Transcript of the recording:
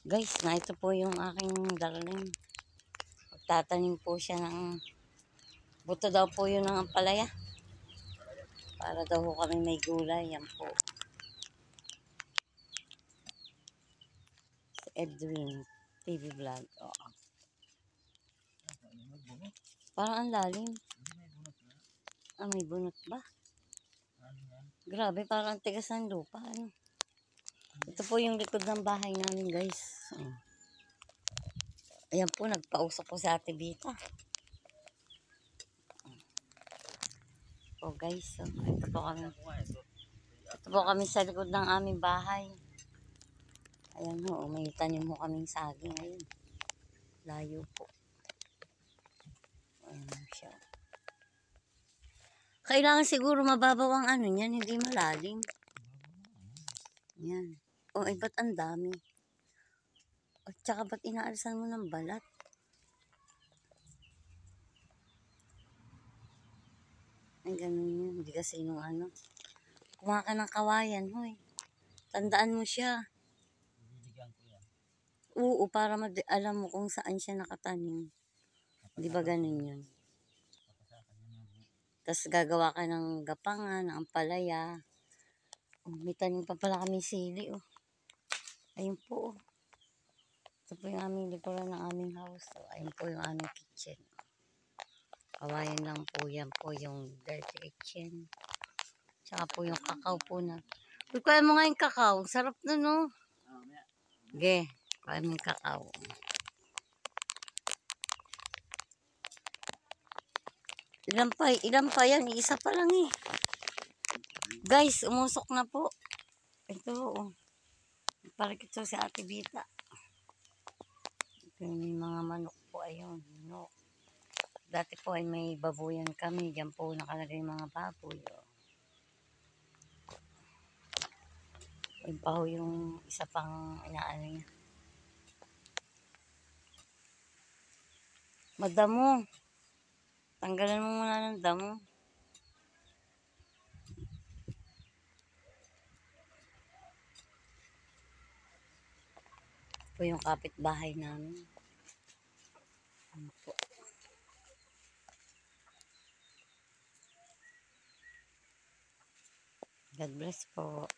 Guys, na ito po yung aking darling. Magtatanim po siya ng buto daw po yun ng ampalaya. Para daw po kami may gulay. Yan po. Si Edwin TV Vlog. Oo. Parang ang lalim. Ah, may bunot ba? Grabe, parang ang tigas ng lupa. Ano? Ito po yung likod ng bahay namin, guys. Ayan po, nagpausok po sa Ate Bita. Oh guys, so, ito po kami. Ito po kami sa likod ng aming bahay. Ayan ho, may tanim mo kaming saging ngayon. Layo po. Ayan siya. Kailangan siguro mababaw ang ano niyan, hindi malalim. Yan. Oh, ba't ang dami? At saka ba't inaalisan mo ng balat? Ay, ganun yun. Hindi kasi nung ano. Kumain ka ng kawayan, hoy. Tandaan mo siya. Oo, para alam mo kung saan siya nakatanim. Di ba ganun yun? Tapos gagawa ka ng gapangan, ng ampalaya. Oh, may tanim pa pala kami sili, oh. Ayun po, oh. Ito po yung aming likuran ng aming house. So, ayun po yung aming kitchen. Kawayan lang po yan po yung dirty kitchen. Tsaka po yung kakao po na. Uy, kaya mo nga yung kakao. Sarap na, no? Okay, kaya mo yung kakao. Ilan pa yan? Isa pa lang eh. Guys, umusok na po. Ito, oh. Parang ito si Ate Bita. Ito may mga manok po. Ayun, manok. Dati po ay may babuyan kami. Diyan po nakalagay yung mga baboy. Oh. Ayun pa ho yung isa pang inaano niya. Madamo. Tanggalan mo muna ng damo. Ito po yung kapitbahay namin. Ano po. God bless po.